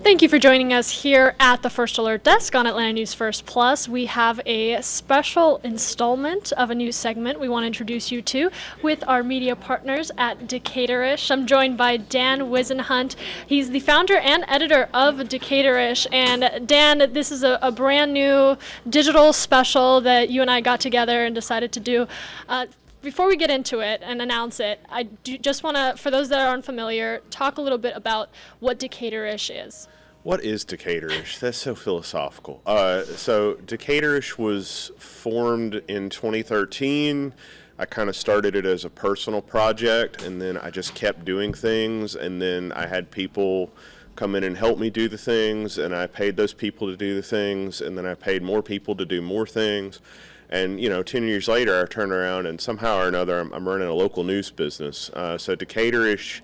Thank you for joining us here at the First Alert Desk on Atlanta News First Plus. We have a special installment of a new segment we want to introduce you to with our media partners at Decaturish. I'm joined by Dan Wisenhunt. He's the founder and editor of Decaturish. And Dan, this is a brand new digital special that you and I got together and decided to do. Before we get into it and announce it, I just want to, for those that are unfamiliar, talk a little bit about what Decaturish is. What is Decaturish? That's so philosophical. So Decaturish was formed in 2013. I kind of started it as a personal project, and then I just kept doing things, and then I had people come in and help me do the things, and I paid those people to do the things, and then I paid more people to do more things. And, 10 years later, I turned around and somehow or another, I'm running a local news business. So Decaturish,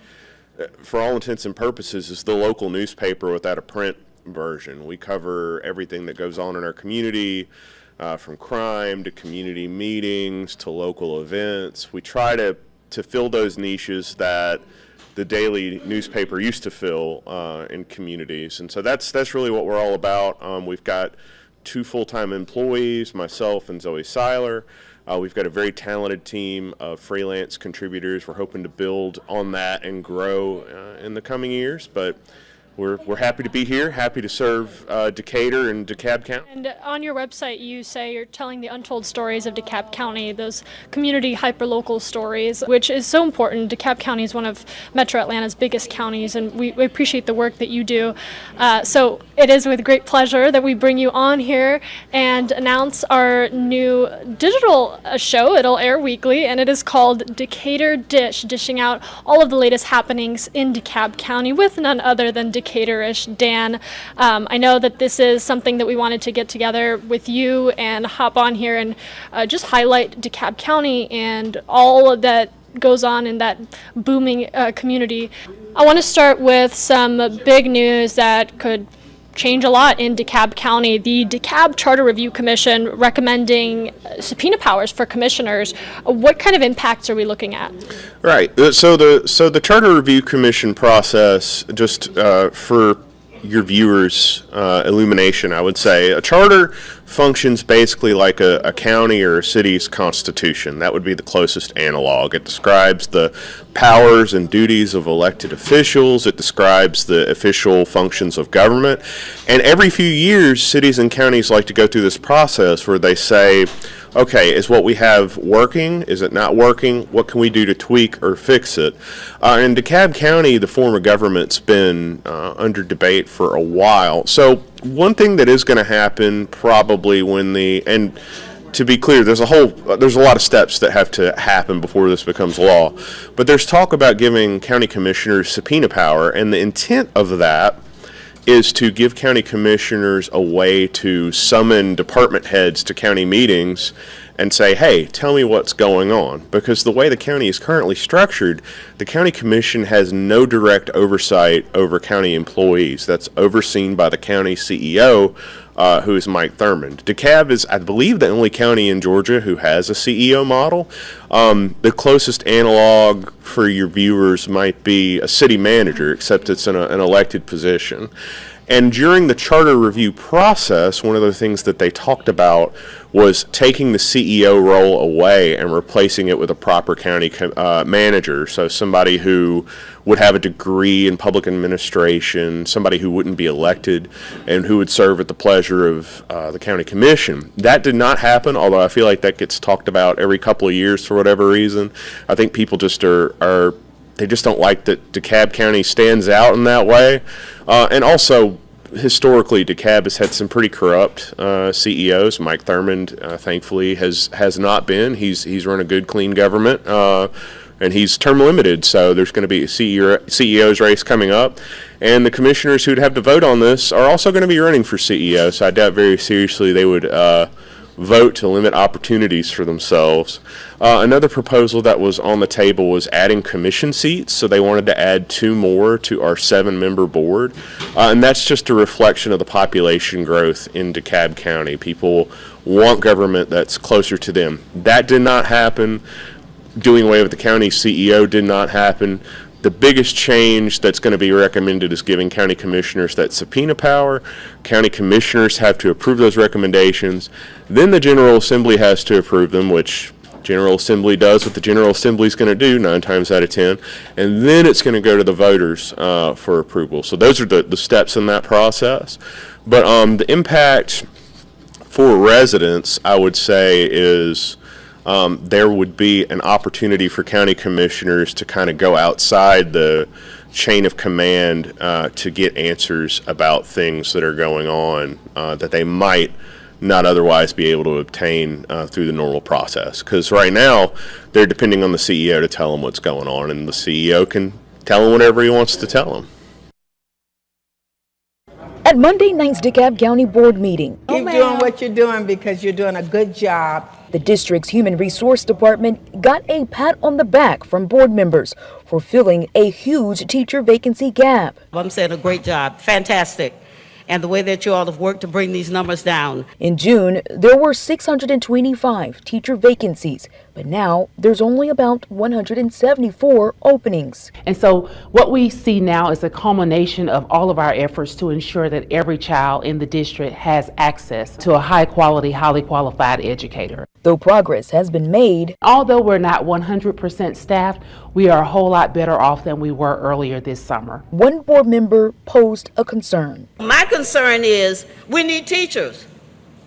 for all intents and purposes, is the local newspaper without a print version. We cover everything that goes on in our community, from crime to community meetings to local events. We try to fill those niches that the daily newspaper used to fill in communities. And so that's really what we're all about. We've got 2 full-time employees, myself and Zoe Seiler. We've got a very talented team of freelance contributors. We're hoping to build on that and grow in the coming years, but we're happy to be here, happy to serve Decatur and DeKalb County. And on your website, you say you're telling the untold stories of DeKalb County, those community hyperlocal stories, which is so important. DeKalb County is one of Metro Atlanta's biggest counties, and we appreciate the work that you do. So it is with great pleasure that we bring you on here and announce our new digital show. It'll air weekly, and it is called Decatur Dish, dishing out all of the latest happenings in DeKalb County with none other than Decaturish. Dan, I know that this is something that we wanted to get together with you and hop on here and just highlight DeKalb County and all of that goes on in that booming community. I want to start with some big news that could change a lot in DeKalb County. The DeKalb Charter Review Commission recommending subpoena powers for commissioners. What kind of impacts are we looking at? Right. So the Charter Review Commission process, just for your viewers' illumination, I would say, a charter functions basically like a county or a city's constitution. That would be the closest analog. It describes the powers and duties of elected officials. It describes the official functions of government. And every few years, cities and counties like to go through this process where they say, okay, is what we have working? Is it not working? What can we do to tweak or fix it? In DeKalb County, the form of government's been under debate for a while. So one thing that is going to happen probably and to be clear, there's a lot of steps that have to happen before this becomes law. But there's talk about giving county commissioners subpoena power, and the intent of that is to give county commissioners a way to summon department heads to county meetings and say, hey, tell me what's going on. Because the way the county is currently structured, the county commission has no direct oversight over county employees. That's overseen by the county CEO, who is Mike Thurmond. DeKalb is, I believe, the only county in Georgia who has a CEO model. The closest analog for your viewers might be a city manager, except it's an elected position. And during the charter review process, one of the things that they talked about was taking the CEO role away and replacing it with a proper county manager. So somebody who would have a degree in public administration, somebody who wouldn't be elected, and who would serve at the pleasure of the county commission. That did not happen, although I feel like that gets talked about every couple of years for whatever reason. I think people just they just don't like that DeKalb County stands out in that way. And also, historically, DeKalb has had some pretty corrupt CEOs. Mike Thurmond, thankfully, has not been. He's run a good, clean government, and he's term limited. So there's going to be a CEO's race coming up. And the commissioners who'd have to vote on this are also going to be running for CEO. So I doubt very seriously they would vote to limit opportunities for themselves. Another proposal that was on the table was adding commission seats, so they wanted to add 2 more to our 7-member board, and that's just a reflection of the population growth in DeKalb County. People want government that's closer to them. That did not happen. Doing away with the county CEO did not happen. The biggest change that's going to be recommended is giving county commissioners that subpoena power. County commissioners have to approve those recommendations. Then the General Assembly has to approve them, which General Assembly does what the General Assembly is going to do 9 times out of 10, and then it's going to go to the voters for approval. So those are the steps in that process. But the impact for residents, I would say, is there would be an opportunity for county commissioners to kind of go outside the chain of command to get answers about things that are going on that they might not otherwise be able to obtain through the normal process. Because right now, they're depending on the CEO to tell them what's going on, and the CEO can tell them whatever he wants to tell them. At Monday night's DeKalb County Board meeting, Keep doing what you're doing because you're doing a good job. the district's Human Resource Department got a pat on the back from board members for filling a huge teacher vacancy gap. I'm saying a great job, fantastic. And the way that you all have worked to bring these numbers down. In June, there were 625 teacher vacancies, but now there's only about 174 openings. And so what we see now is a culmination of all of our efforts to ensure that every child in the district has access to a high-quality, highly qualified educator. Though progress has been made, Although we're not 100% staffed, we are a whole lot better off than we were earlier this summer. one board member posed a concern. My concern is we need teachers.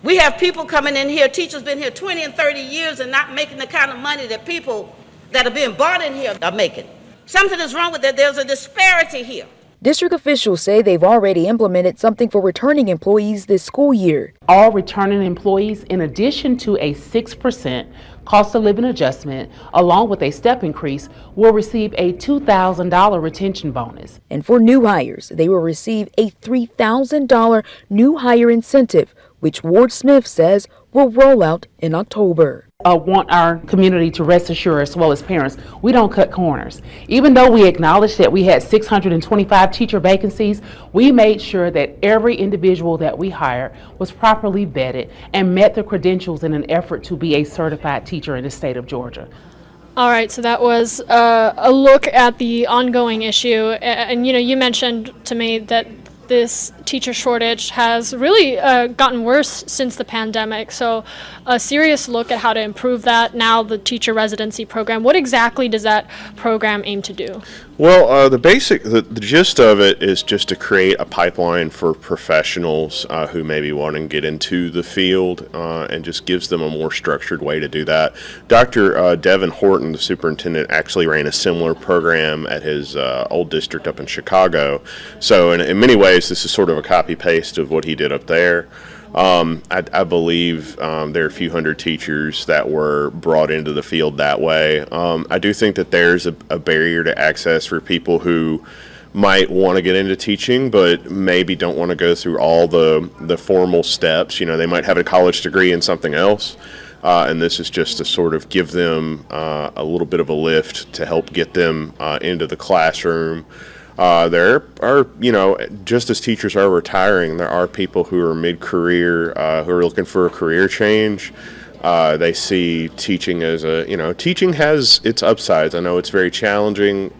We have people coming in here, teachers been here 20 and 30 years and not making the kind of money that people that are being brought in here are making. Something is wrong with that. There's a disparity here. District officials say they've already implemented something for returning employees this school year. All returning employees, in addition to a 6% cost of living adjustment, along with a step increase, will receive a $2,000 retention bonus. And for new hires, they will receive a $3,000 new hire incentive, which Ward Smith says will roll out in October. I want our community to rest assured, as well as parents, we don't cut corners. Even though we acknowledged that we had 625 teacher vacancies, we made sure that every individual that we hired was properly vetted and met the credentials in an effort to be a certified teacher in the state of Georgia. All right, so that was a look at the ongoing issue. And you mentioned to me that this teacher shortage has really gotten worse since the pandemic. So a serious look at how to improve that. Now the teacher residency program, what exactly does that program aim to do? Well, the gist of it is just to create a pipeline for professionals who maybe want to get into the field and just gives them a more structured way to do that. Dr. Devin Horton, the superintendent, actually ran a similar program at his old district up in Chicago. So in many ways, this is sort of a copy-paste of what he did up there. I believe there are a few hundred teachers that were brought into the field that way. I do think that there's a barrier to access for people who might want to get into teaching, but maybe don't want to go through all the formal steps. They might have a college degree in something else. And this is just to sort of give them a little bit of a lift to help get them into the classroom. There are, just as teachers are retiring, there are people who are mid-career who are looking for a career change. They see teaching as teaching has its upsides. I know it's very challenging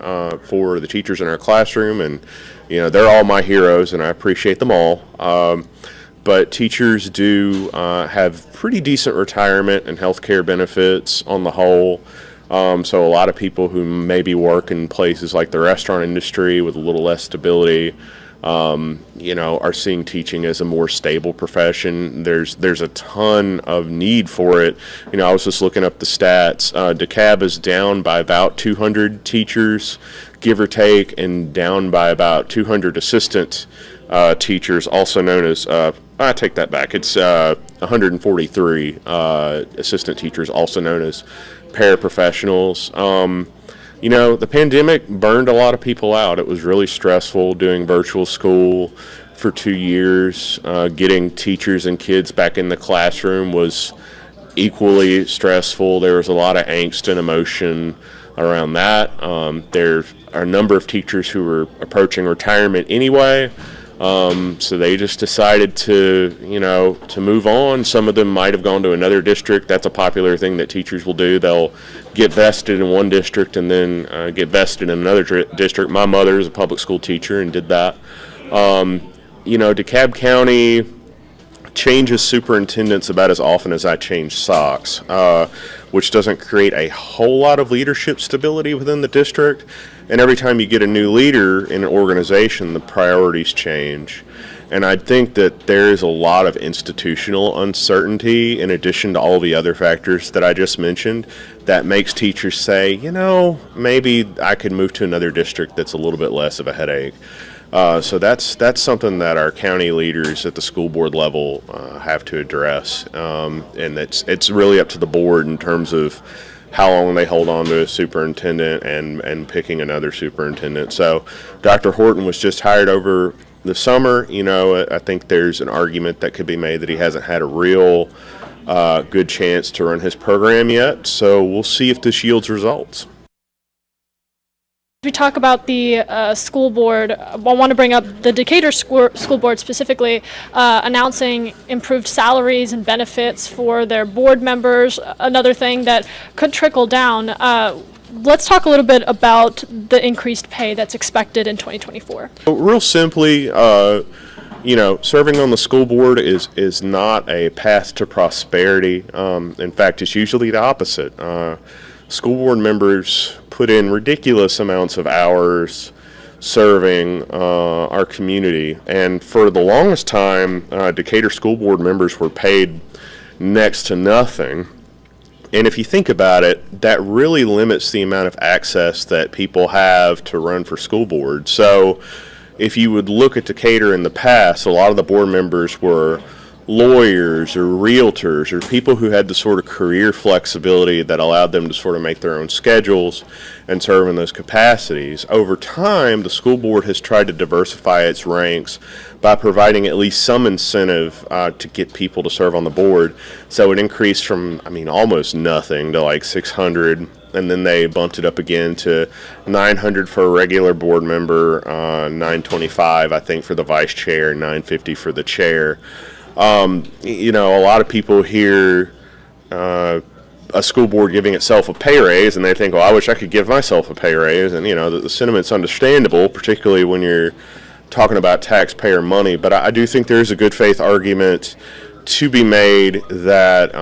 for the teachers in our classroom, and, they're all my heroes, and I appreciate them all. But teachers do have pretty decent retirement and health care benefits on the whole. So a lot of people who maybe work in places like the restaurant industry with a little less stability, are seeing teaching as a more stable profession. There's a ton of need for it. I was just looking up the stats. DeKalb is down by about 200 teachers, give or take, and down by about 200 assistant teachers, also known as, I take that back, it's 143 assistant teachers, also known as paraprofessionals. The pandemic burned a lot of people out. It was really stressful doing virtual school for 2 years. Getting teachers and kids back in the classroom was equally stressful. There was a lot of angst and emotion around that. There are a number of teachers who were approaching retirement anyway. So they just decided to move on. Some of them might have gone to another district. That's a popular thing that teachers will do. They'll get vested in one district and then get vested in another district. My mother is a public school teacher and did that. DeKalb County changes superintendents about as often as I change socks, which doesn't create a whole lot of leadership stability within the district. And every time you get a new leader in an organization, the priorities change. And I think that there is a lot of institutional uncertainty in addition to all the other factors that I just mentioned that makes teachers say, maybe I could move to another district that's a little bit less of a headache. So that's something that our county leaders at the school board level have to address, and it's really up to the board in terms of how long they hold on to a superintendent and picking another superintendent. So Dr. Horton was just hired over the summer. I think there's an argument that could be made that he hasn't had a real good chance to run his program yet. So we'll see if this yields results. We talk about the school board. I want to bring up the Decatur school board specifically, announcing improved salaries and benefits for their board members, another thing that could trickle down. Let's talk a little bit about the increased pay that's expected in 2024. Real simply, serving on the school board is not a path to prosperity. In fact, it's usually the opposite. School board members put in ridiculous amounts of hours serving our community, and for the longest time, Decatur school board members were paid next to nothing. And if you think about it, that really limits the amount of access that people have to run for school board. So if you would look at Decatur in the past, a lot of the board members were lawyers or realtors or people who had the sort of career flexibility that allowed them to sort of make their own schedules and serve in those capacities. Over time, the school board has tried to diversify its ranks by providing at least some incentive to get people to serve on the board. So it increased from, almost nothing to like 600, and then they bumped it up again to 900 for a regular board member, 925, I think, for the vice chair, 950 for the chair. A lot of people hear a school board giving itself a pay raise, and they think, well, I wish I could give myself a pay raise. And, the sentiment's understandable, particularly when you're talking about taxpayer money. But I do think there's a good faith argument to be made that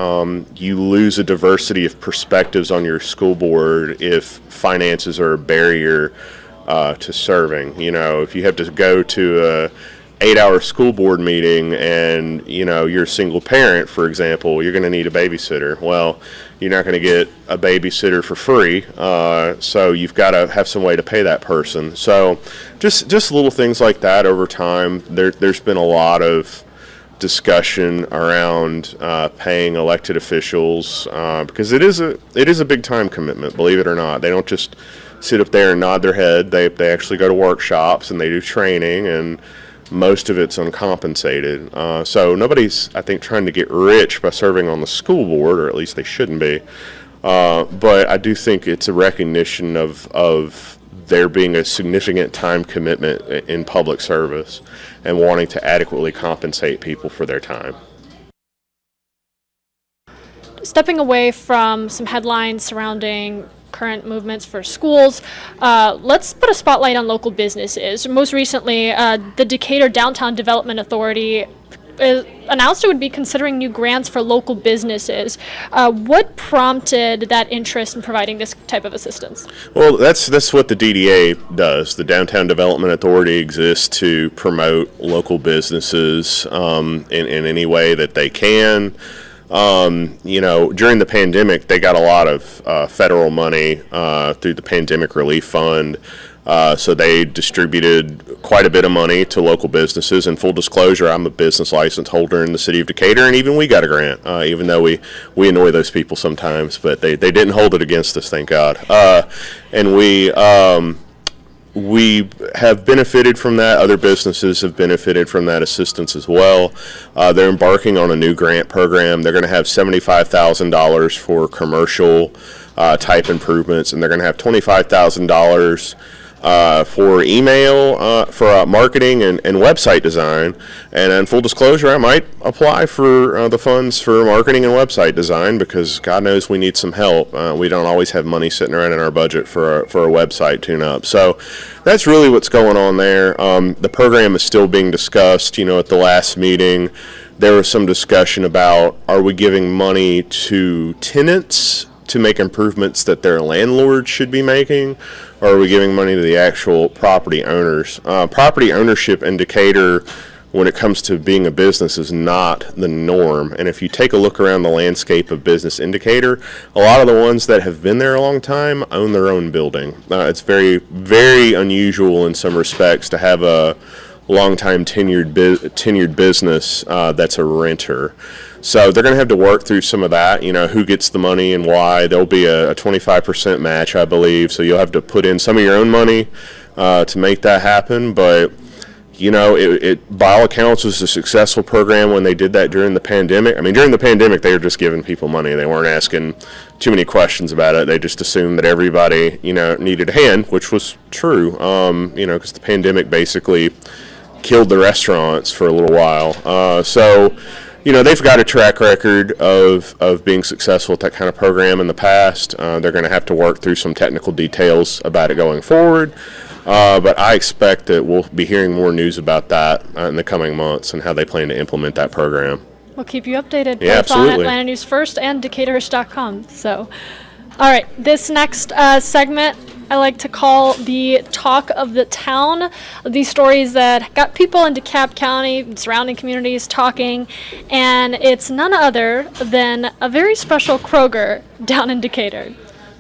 you lose a diversity of perspectives on your school board if finances are a barrier to serving. If you have to go to a 8-hour school board meeting and you're a single parent, for example, you're going to need a babysitter. Well, you're not going to get a babysitter for free, so you've got to have some way to pay that person. So just little things like that over time. There's been a lot of discussion around paying elected officials because it is a big time commitment, believe it or not. They don't just sit up there and nod their head. They actually go to workshops and they do training, and most of it's uncompensated. So nobody's, I think, trying to get rich by serving on the school board, or at least they shouldn't be. But I do think it's a recognition of there being a significant time commitment in public service and wanting to adequately compensate people for their time. Stepping away from some headlines surrounding current movements for schools, let's put a spotlight on local businesses. Most recently, the Decatur Downtown Development Authority announced it would be considering new grants for local businesses. What prompted that interest in providing this type of assistance? Well, that's what the DDA does. The Downtown Development Authority exists to promote local businesses in any way that they can. During the pandemic, they got a lot of federal money through the Pandemic Relief Fund. So they distributed quite a bit of money to local businesses. And full disclosure, I'm a business license holder in the city of Decatur, and even we got a grant, even though we annoy those people sometimes. But they didn't hold it against us, thank God. And we have benefited from that. Other businesses have benefited from that assistance as well. They're embarking on a new grant program. They're going to have $75,000 for commercial type improvements, and they're going to have $25,000 for email, for marketing and website design. And in full disclosure, I might apply for the funds for marketing and website design because God knows we need some help. We don't always have money sitting around in our budget for a website tune-up. So that's really what's going on there. The program is still being discussed. At the last meeting, there was some discussion about, are we giving money to tenants to make improvements that their landlords should be making, or are we giving money to the actual property owners? Property ownership in Decatur, when it comes to being a business, is not the norm. And if you take a look around the landscape of business in Decatur, a lot of the ones that have been there a long time own their own building. It's very, very unusual in some respects to have a long-time tenured business that's a renter. So they're going to have to work through some of that, who gets the money and why. There'll be a 25% match, I believe, so you'll have to put in some of your own money to make that happen. But, it by all accounts was a successful program when they did that during the pandemic. I mean, during the pandemic, they were just giving people money. They weren't asking too many questions about it. They just assumed that everybody, needed a hand, which was true, because the pandemic basically killed the restaurants for a little while. So they've got a track record of being successful at that kind of program in the past. They're going to have to work through some technical details about it going forward. But I expect that we'll be hearing more news about that in the coming months and how they plan to implement that program. We'll keep you updated Yeah, both on absolutely. Atlanta News First and Decaturish.com. So, all right, this next segment I like to call the talk of the town, these stories that got people in DeKalb County and surrounding communities talking, and it's none other than a very special Kroger down in Decatur.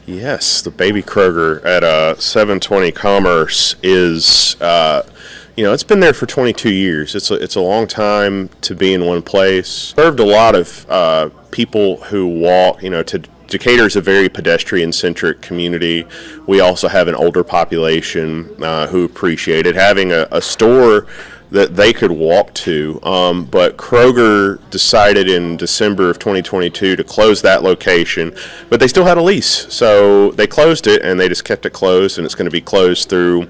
Yes, the baby Kroger at 720 Commerce is, it's been there for 22 years. It's a long time to be in one place. Served a lot of people who walk, to Decatur is a very pedestrian-centric community. We also have an older population who appreciated having a store that they could walk to. But Kroger decided in December of 2022 to close that location, but they still had a lease. So they closed it, and they just kept it closed, and it's going to be closed through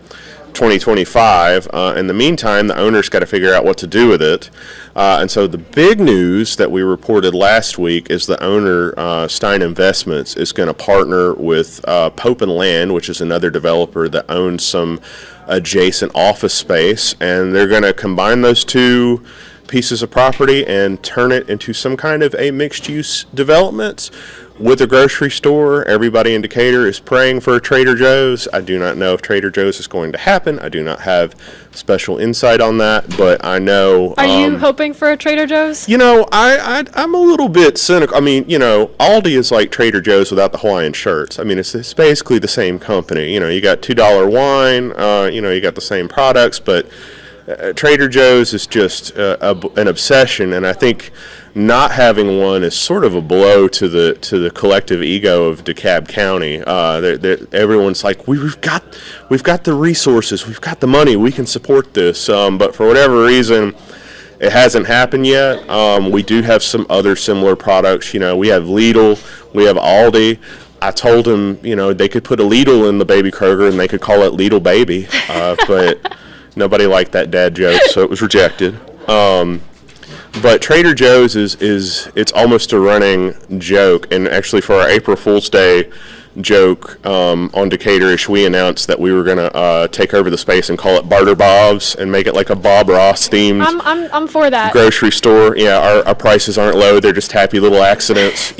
2025. In the meantime, the owner's got to figure out what to do with it. And so the big news that we reported last week is the owner, Stein Investments, is going to partner with Pope and Land, which is another developer that owns some adjacent office space, and they're going to combine those two pieces of property and turn it into some kind of a mixed-use development with a grocery store. Everybody in Decatur is praying for a Trader Joe's. I do not know if Trader Joe's is going to happen. I do not have special insight on that, but I know. Are you hoping for a Trader Joe's? I'm a little bit cynical. I mean, Aldi is like Trader Joe's without the Hawaiian shirts. I mean, it's basically the same company. You got $2 wine. You got the same products, but Trader Joe's is just an obsession, and I think not having one is sort of a blow to the collective ego of DeKalb County. Everyone's like, we've got the resources, we've got the money, we can support this. But for whatever reason, it hasn't happened yet. We do have some other similar products. We have Lidl, we have Aldi. I told them, they could put a Lidl in the baby Kroger and they could call it Lidl Baby, but nobody liked that dad joke, so it was rejected. But Trader Joe's it's almost a running joke, and actually for our April Fool's Day joke on Decaturish, we announced that we were going to take over the space and call it Barter Bob's and make it like a Bob Ross themed I'm for that. grocery store. Yeah, our prices aren't low; they're just happy little accidents,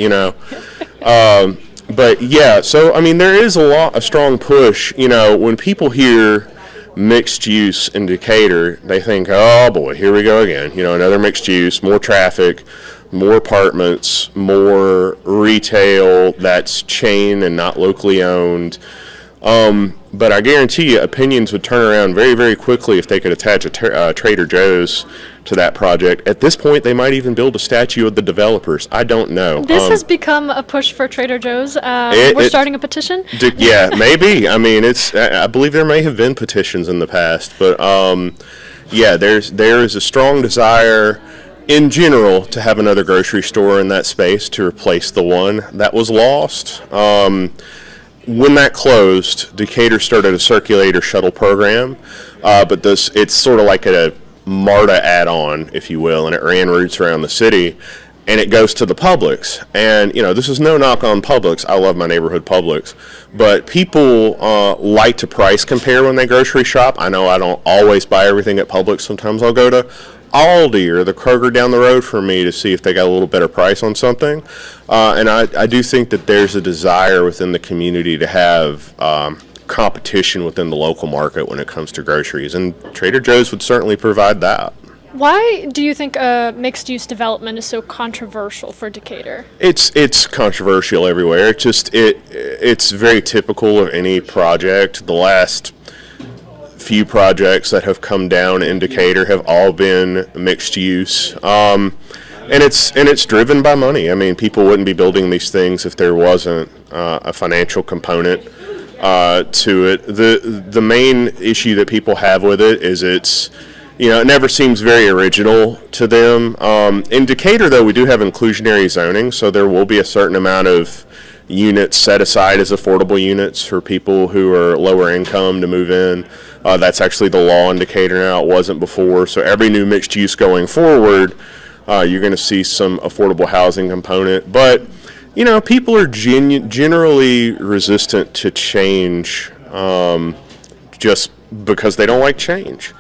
But yeah, so I mean, there is a strong push. When people hear mixed use in Decatur, they think, oh boy, here we go again. Another mixed use, more traffic, more apartments, more retail that's chain and not locally owned. But I guarantee you, opinions would turn around very, very quickly if they could attach a Trader Joe's to that project. At this point, they might even build a statue of the developers. I don't know. This has become a push for Trader Joe's. We're starting a petition. Yeah, maybe. I mean, I believe there may have been petitions in the past, but there is a strong desire in general to have another grocery store in that space to replace the one that was lost. when that closed, Decatur started a circulator shuttle program, but it's sort of like a MARTA add-on, if you will, and it ran routes around the city, and it goes to the Publix. And, this is no knock on Publix. I love my neighborhood Publix. But people like to price compare when they grocery shop. I know I don't always buy everything at Publix. Sometimes I'll go to Aldi or the Kroger down the road for me to see if they got a little better price on something. And I do think that there's a desire within the community to have competition within the local market when it comes to groceries, and Trader Joe's would certainly provide that. Why do you think mixed-use development is so controversial for Decatur? It's controversial everywhere. It's very typical of any project. The last few projects that have come down in Decatur have all been mixed use, and it's driven by money. I mean, people wouldn't be building these things if there wasn't a financial component to it. The main issue that people have with it is it never seems very original to them. In Decatur, though, we do have inclusionary zoning, so there will be a certain amount of units set aside as affordable units for people who are lower income to move in. That's actually the law in Decatur now. It wasn't before. So every new mixed use going forward, you're going to see some affordable housing component. But people are generally resistant to change just because they don't like change.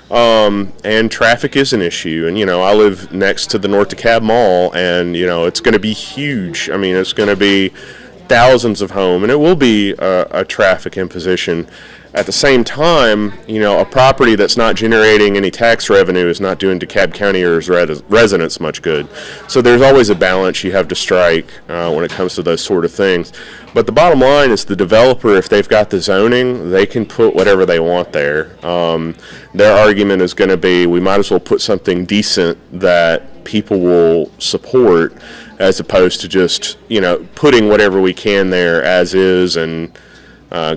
And traffic is an issue. And, I live next to the North DeKalb Mall, and, it's going to be huge. I mean, it's going to be thousands of homes, and it will be a traffic imposition. At the same time, a property that's not generating any tax revenue is not doing DeKalb County or its residents much good. So there's always a balance you have to strike when it comes to those sort of things. But the bottom line is the developer, if they've got the zoning, they can put whatever they want there. Their argument is going to be, we might as well put something decent that people will support, as opposed to just, putting whatever we can there as is and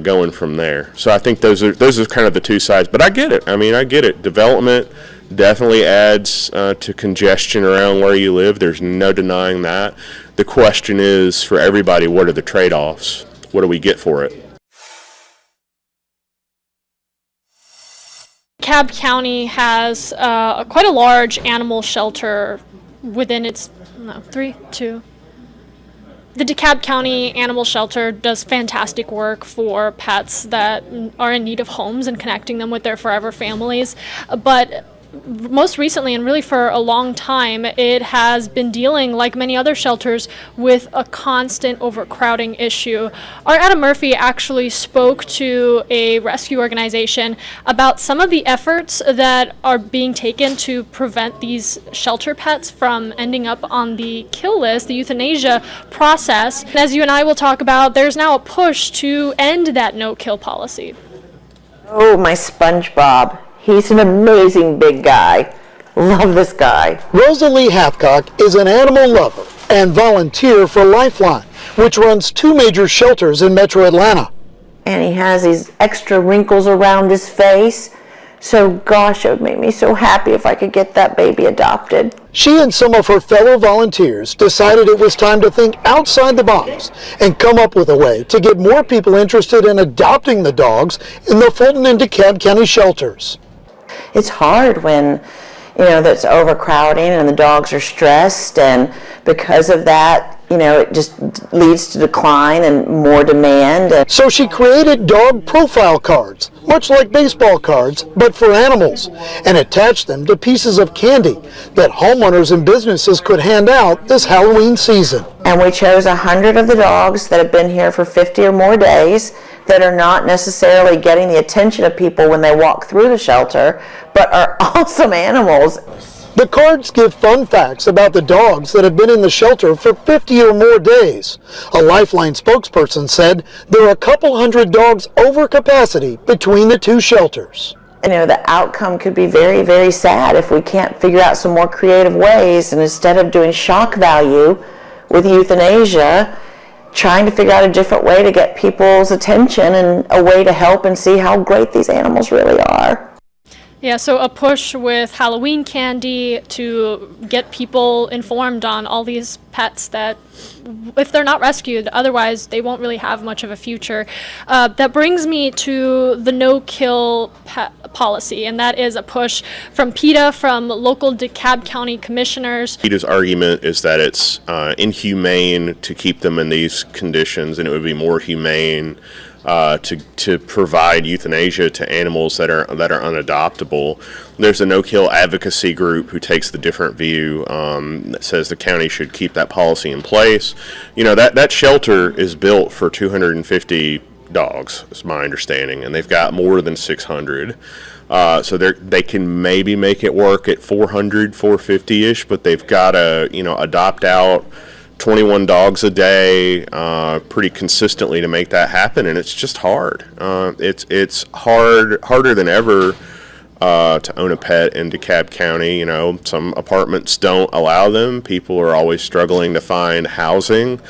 going from there. So I think those are kind of the two sides. But I get it. I get it. Development definitely adds to congestion around where you live. There's no denying that. The question is, for everybody, what are the trade-offs? What do we get for it? DeKalb County has quite a large animal shelter within its The DeKalb County Animal Shelter does fantastic work for pets that are in need of homes and connecting them with their forever families. But most recently, and really for a long time, it has been dealing, like many other shelters, with a constant overcrowding issue. Our Adam Murphy actually spoke to a rescue organization about some of the efforts that are being taken to prevent these shelter pets from ending up on the kill list, the euthanasia process. And as you and I will talk about, there's now a push to end that no-kill policy. Oh, my SpongeBob. He's an amazing big guy. Love this guy. Rosalie Hathcock is an animal lover and volunteer for Lifeline, which runs 2 major shelters in Metro Atlanta. And he has these extra wrinkles around his face. So gosh, it would make me so happy if I could get that baby adopted. She and some of her fellow volunteers decided it was time to think outside the box and come up with a way to get more people interested in adopting the dogs in the Fulton and DeKalb County shelters. It's hard when, that's overcrowding and the dogs are stressed, and because of that, it just leads to decline and more demand. So she created dog profile cards, much like baseball cards, but for animals, and attached them to pieces of candy that homeowners and businesses could hand out this Halloween season. And we chose 100 of the dogs that have been here for 50 or more days that are not necessarily getting the attention of people when they walk through the shelter, but are awesome animals. The cards give fun facts about the dogs that have been in the shelter for 50 or more days. A Lifeline spokesperson said there are a couple hundred dogs over capacity between the 2 shelters. The outcome could be very, very sad if we can't figure out some more creative ways, and instead of doing shock value with euthanasia, trying to figure out a different way to get people's attention and a way to help and see how great these animals really are. Yeah, so a push with Halloween candy to get people informed on all these pets that if they're not rescued, otherwise they won't really have much of a future. That brings me to the no-kill policy, and that is a push from PETA, from local DeKalb County commissioners. PETA's argument is that it's inhumane to keep them in these conditions, and it would be more humane to provide euthanasia to animals that are unadoptable. There's a no-kill advocacy group who takes the different view, that says the county should keep that policy in place. You know, that shelter is built for 250 dogs, is my understanding, and they've got more than 600. So they can maybe make it work at 400, 450-ish, but they've got to, adopt out 21 dogs a day pretty consistently to make that happen, and it's just hard. It's harder than ever to own a pet in DeKalb County. Some apartments don't allow them. People are always struggling to find housing.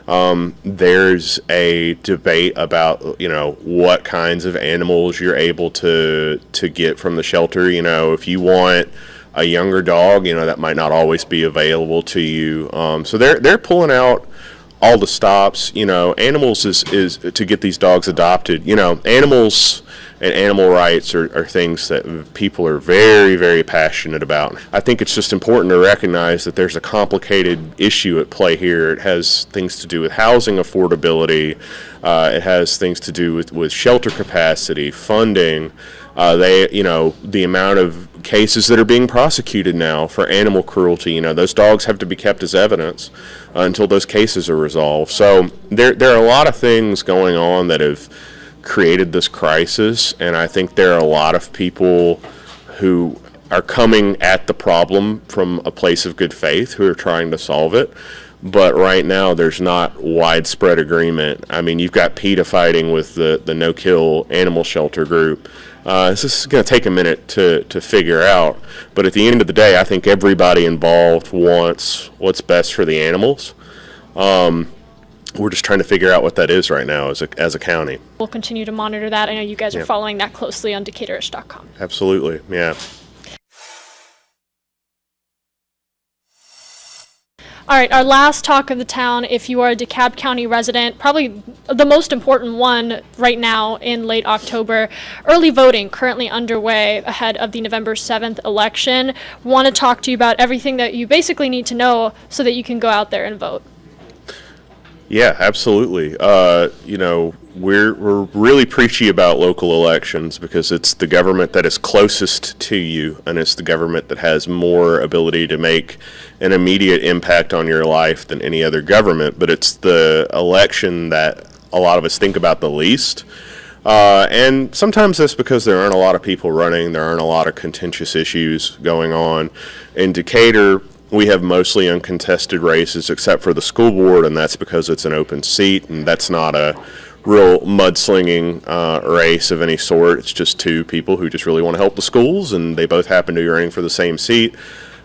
There's a debate about what kinds of animals you're able to get from the shelter. If you want a younger dog, that might not always be available to you. So they're pulling out all the stops. Animals is to get these dogs adopted. Animals and animal rights are things that people are very, very passionate about. I think it's just important to recognize that there's a complicated issue at play here. It has things to do with housing affordability. It has things to do with shelter capacity, funding. The amount of cases that are being prosecuted now for animal cruelty. Those dogs have to be kept as evidence until those cases are resolved. So there are a lot of things going on that have created this crisis, and I think there are a lot of people who are coming at the problem from a place of good faith, who are trying to solve it. But right now, there's not widespread agreement. I mean, you've got PETA fighting with the no-kill animal shelter group. This is going to take a minute to figure out. But at the end of the day, I think everybody involved wants what's best for the animals. We're just trying to figure out what that is right now as a county. We'll continue to monitor that. I know you guys are following that closely on Decaturish.com. Absolutely, yeah. All right, our last talk of the town, if you are a DeKalb County resident, probably the most important one right now in late October, early voting currently underway ahead of the November 7th election. Want to talk to you about everything that you basically need to know so that you can go out there and vote. Yeah, absolutely. We're really preachy about local elections because it's the government that is closest to you, and it's the government that has more ability to make an immediate impact on your life than any other government. But it's the election that a lot of us think about the least. And sometimes that's because there aren't a lot of people running. There aren't a lot of contentious issues going on. In Decatur, we have mostly uncontested races except for the school board, and that's because it's an open seat, and that's not a real mudslinging race of any sort. It's just two people who just really want to help the schools, and they both happen to be running for the same seat.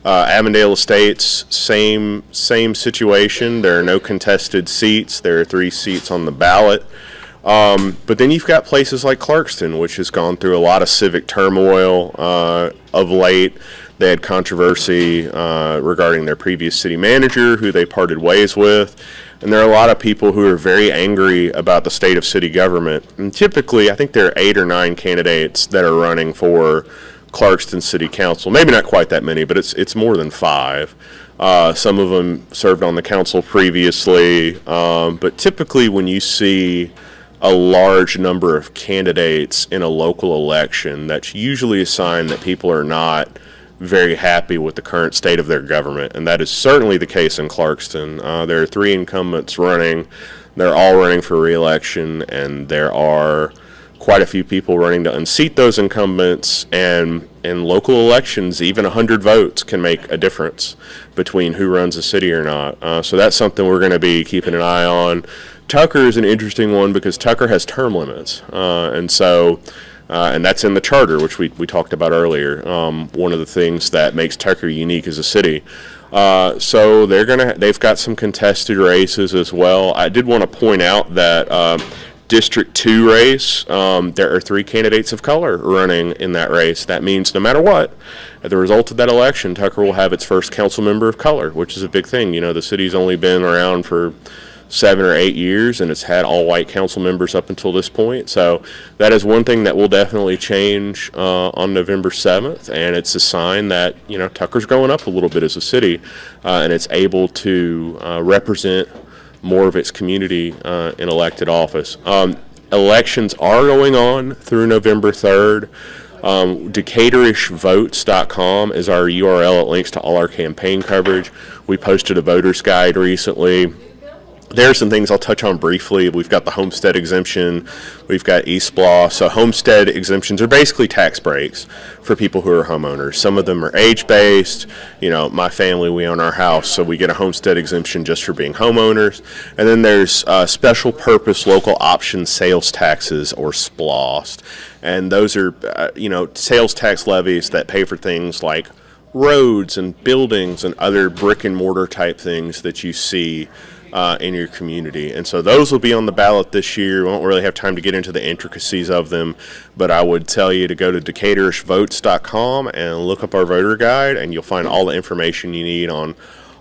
Avondale Estates, same situation. There are no contested seats. There are 3 seats on the ballot. But then you've got places like Clarkston, which has gone through a lot of civic turmoil of late. They had controversy regarding their previous city manager, who they parted ways with. And there are a lot of people who are very angry about the state of city government. And typically, I think there are 8 or 9 candidates that are running for Clarkston City Council. Maybe not quite that many, but it's more than 5. Some of them served on the council previously. But typically, when you see a large number of candidates in a local election, that's usually a sign that people are not very happy with the current state of their government, and that is certainly the case in Clarkston. There are 3 incumbents running. They're all running for re-election, and there are quite a few people running to unseat those incumbents, and in local elections, even 100 votes can make a difference between who runs a city or not. So that's something we're going to be keeping an eye on. Tucker is an interesting one because Tucker has term limits, and that's in the charter, which we talked about earlier. One of the things that makes Tucker unique as a city. So they've got some contested races as well. I did want to point out that District 2 race, there are 3 candidates of color running in that race. That means no matter what, as a result of that election, Tucker will have its first council member of color, which is a big thing. You know, the city's only been around for 7 or 8 years, and it's had all white council members up until this point. So that is one thing that will definitely change on November 7th, and it's a sign that, you know, Tucker's growing up a little bit as a city, and it's able to represent more of its community in elected office. Elections are going on through November 3rd. Decaturishvotes.com is our URL. It links to all our campaign coverage. We posted a voter's guide recently. There are some things I'll touch on briefly. We've got the homestead exemption. We've got ESPLA. So homestead exemptions are basically tax breaks for people who are homeowners. Some of them are age-based. You know, my family, we own our house, so we get a homestead exemption just for being homeowners. And then there's special purpose local option sales taxes, or SPLOST. And those are, sales tax levies that pay for things like roads and buildings and other brick and mortar type things that you see in your community. And so those will be on the ballot this year. We won't really have time to get into the intricacies of them, but I would tell you to go to decaturishvotes.com and look up our voter guide, and you'll find all the information you need on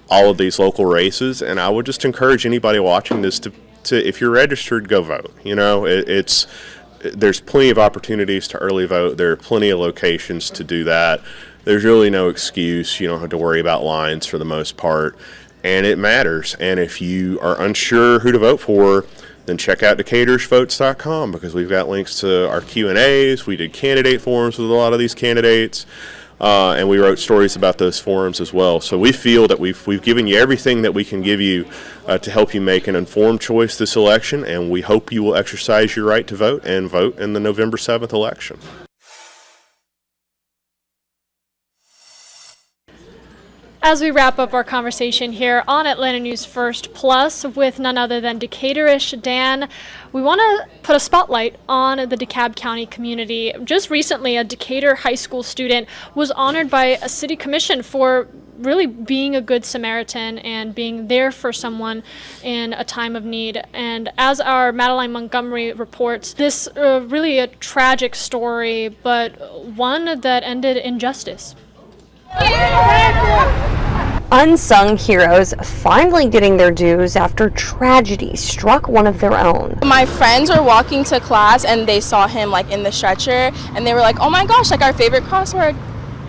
all of these local races. And I would just encourage anybody watching this to if you're registered, go vote. You know, there's plenty of opportunities to early vote. There are plenty of locations to do that. There's really no excuse. You don't have to worry about lines for the most part. And it matters. And if you are unsure who to vote for, then check out decaturishvotes.com, because we've got links to our Q&As. We did candidate forums with a lot of these candidates, and we wrote stories about those forums as well. So we feel that we've given you everything that we can give you to help you make an informed choice this election, and we hope you will exercise your right to vote and vote in the November 7th election. As we wrap up our conversation here on Atlanta News First Plus with none other than Decaturish, Dan, we want to put a spotlight on the DeKalb County community. Just recently, a Decatur high school student was honored by a city commission for really being a good Samaritan and being there for someone in a time of need. And as our Madeline Montgomery reports, this really a tragic story, but one that ended in justice. Unsung heroes finally getting their dues after tragedy struck one of their own. My friends were walking to class and they saw him like in the stretcher, and they were like, oh my gosh, like our favorite crossword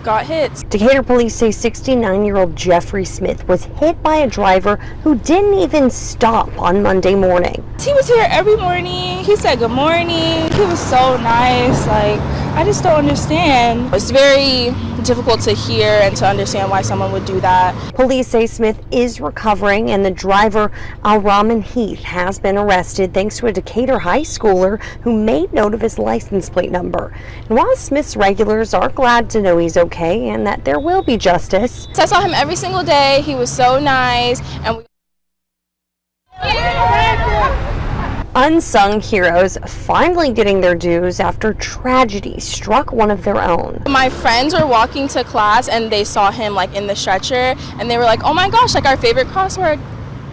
got hit. Decatur police say 69-year-old Jeffrey Smith was hit by a driver who didn't even stop on Monday morning. He was here every morning. He said good morning. He was so nice. Like, I just don't understand. It's very difficult to hear and to understand why someone would do that. Police say Smith is recovering, and the driver, Al-Rahman Heath, has been arrested thanks to a Decatur high schooler who made note of his license plate number. And while Smith's regulars are glad to know he's okay and that there will be justice. I saw him every single day. He was so nice, and Unsung heroes finally getting their dues after tragedy struck one of their own. My friends were walking to class and they saw him like in the stretcher, and they were like, oh my gosh, like our favorite crossword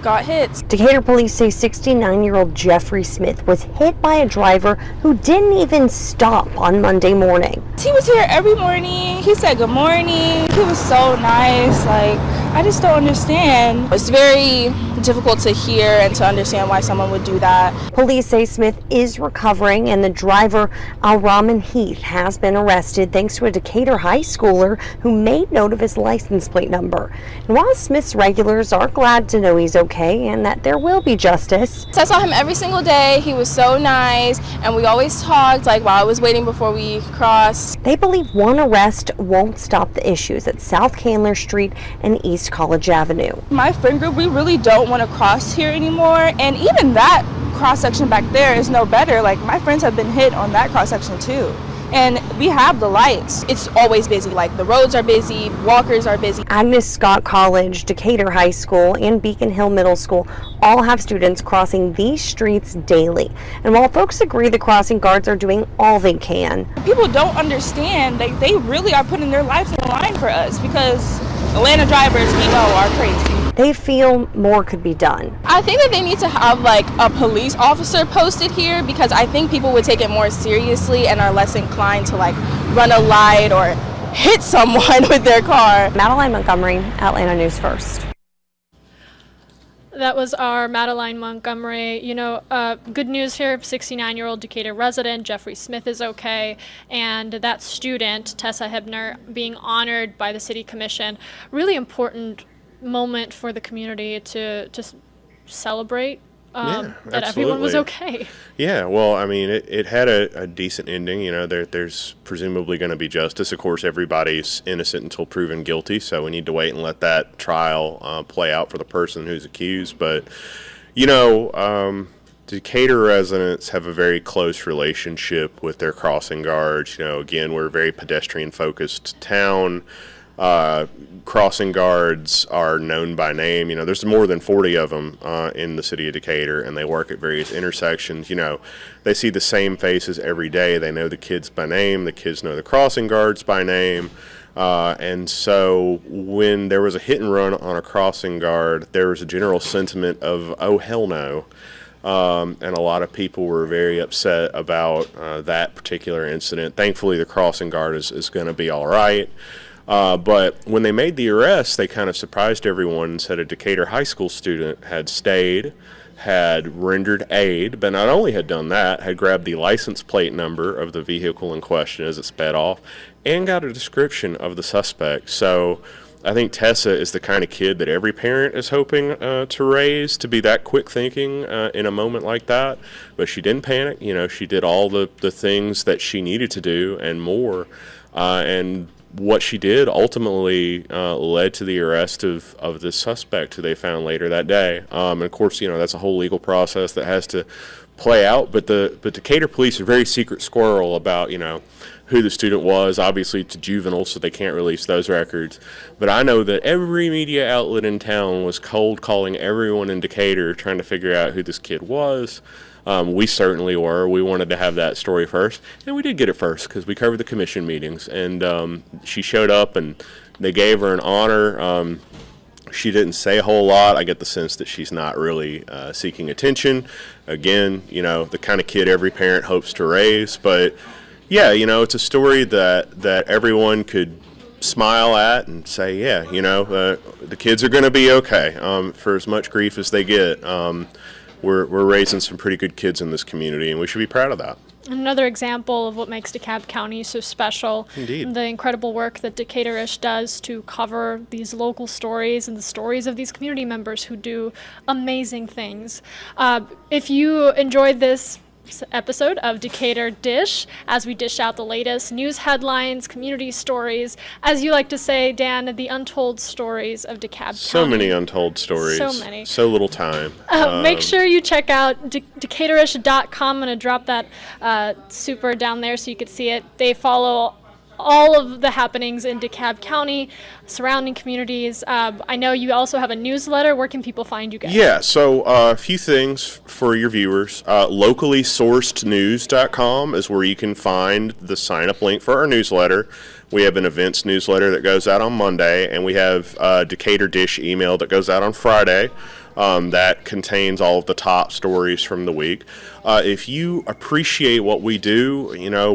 got hit. Decatur police say 69-year-old Jeffrey Smith was hit by a driver who didn't even stop on Monday morning. He was here every morning. He said good morning. He was so nice. Like, I just don't understand. It's very difficult to hear and to understand why someone would do that. Police say Smith is recovering, and the driver, Al-Rahman Heath, has been arrested thanks to a Decatur high schooler who made note of his license plate number. And while Smith's regulars are glad to know he's okay and that there will be justice. I saw him every single day. He was so nice, and we always talked like while I was waiting before we crossed. They believe one arrest won't stop the issues at South Candler Street and East College Avenue. My friend group, we really don't want to cross here anymore, and even that cross section back there is no better. Like, my friends have been hit on that cross section too. And we have the lights. It's always busy. Like, the roads are busy, walkers are busy. Agnes Scott College, Decatur High School, and Beacon Hill Middle School all have students crossing these streets daily. And while folks agree the crossing guards are doing all they can, people don't understand. They really are putting their lives on the line for us, because Atlanta drivers, we know, are crazy. they feel more could be done. I think that they need to have like a police officer posted here, because I think people would take it more seriously and are less inclined to like run a light or hit someone with their car. Madeline Montgomery, Atlanta News First. That was our Madeline Montgomery. Good news here, 69-year-old Decatur resident Jeffrey Smith is okay, and that student, Tessa Hebner, being honored by the City Commission. Really important moment for the community to just celebrate that everyone was okay. Yeah, well, I mean, it had a decent ending. There's presumably going to be justice. Of course, everybody's innocent until proven guilty, so we need to wait and let that trial play out for the person who's accused. But, Decatur residents have a very close relationship with their crossing guards. Again, we're a very pedestrian-focused town. Crossing guards are known by name. There's more than 40 of them in the city of Decatur, and they work at various intersections. They see the same faces every day. They know the kids by name. The kids know the crossing guards by name. And so when there was a hit and run on a crossing guard, there was a general sentiment of, oh, hell no. And a lot of people were very upset about that particular incident. Thankfully, the crossing guard is going to be all right. But when they made the arrest, they kind of surprised everyone and said a Decatur high school student had stayed, had rendered aid, but not only had done that, had grabbed the license plate number of the vehicle in question as it sped off, and got a description of the suspect. So I think Tessa is the kind of kid that every parent is hoping to raise, to be that quick thinking in a moment like that. But she didn't panic. She did all the things that she needed to do and more. And what she did ultimately led to the arrest of this suspect, who they found later that day. And of course, that's a whole legal process that has to play out. But Decatur police are very secret squirrel about, who the student was. Obviously, it's a juvenile, so they can't release those records. But I know that every media outlet in town was cold calling everyone in Decatur trying to figure out who this kid was. We certainly were. We wanted to have that story first, and we did get it first because we covered the commission meetings, and she showed up, and they gave her an honor. She didn't say a whole lot. I get the sense that she's not really seeking attention. Again, the kind of kid every parent hopes to raise, but yeah, it's a story that everyone could smile at and say, yeah, the kids are going to be okay for as much grief as they get. We're raising some pretty good kids in this community, and we should be proud of that. Another example of what makes DeKalb County so special. Indeed. The incredible work that Decaturish does to cover these local stories and the stories of these community members who do amazing things. If you enjoyed this episode of Decatur Dish, as we dish out the latest news headlines, community stories, as you like to say, Dan, the untold stories of DeKalb County. So many untold stories. So many. So little time. Make sure you check out Decaturish.com. I'm going to drop that super down there so you can see it. They follow all of the happenings in DeKalb County, surrounding communities. I know you also have a newsletter. Where can people find you guys? Yeah, so a few things for your viewers. Locally sourced news.com is where you can find the sign-up link for our newsletter. We have an events newsletter that goes out on Monday, and we have a Decatur Dish email that goes out on Friday. That contains all of the top stories from the week. If you appreciate what we do,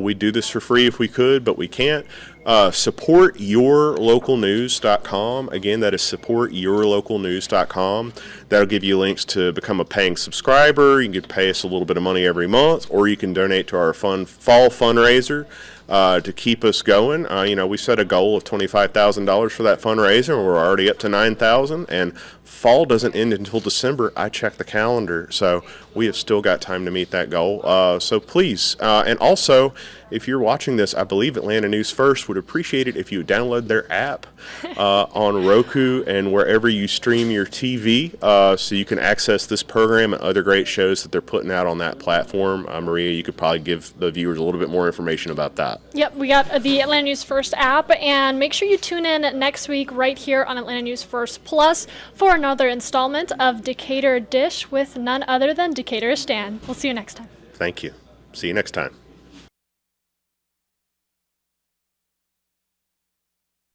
we do this for free if we could, but we can't. Support yourlocalnews.com. Again, that is supportyourlocalnews.com. That'll give you links to become a paying subscriber. You can pay us a little bit of money every month, or you can donate to our fall fundraiser to keep us going. We set a goal of $25,000 for that fundraiser, and we're already up to $9,000. And fall doesn't end until December. I checked the calendar, so we have still got time to meet that goal. So please, and also, if you're watching this, I believe Atlanta News First would appreciate it if you download their app on Roku and wherever you stream your TV, so you can access this program and other great shows that they're putting out on that platform. Maria, you could probably give the viewers a little bit more information about that. Yep, we got the Atlanta News First app, and make sure you tune in next week right here on Atlanta News First Plus for another installment of Decatur Dish with none other than Decaturish Dan. We'll see you next time. Thank you. See you next time.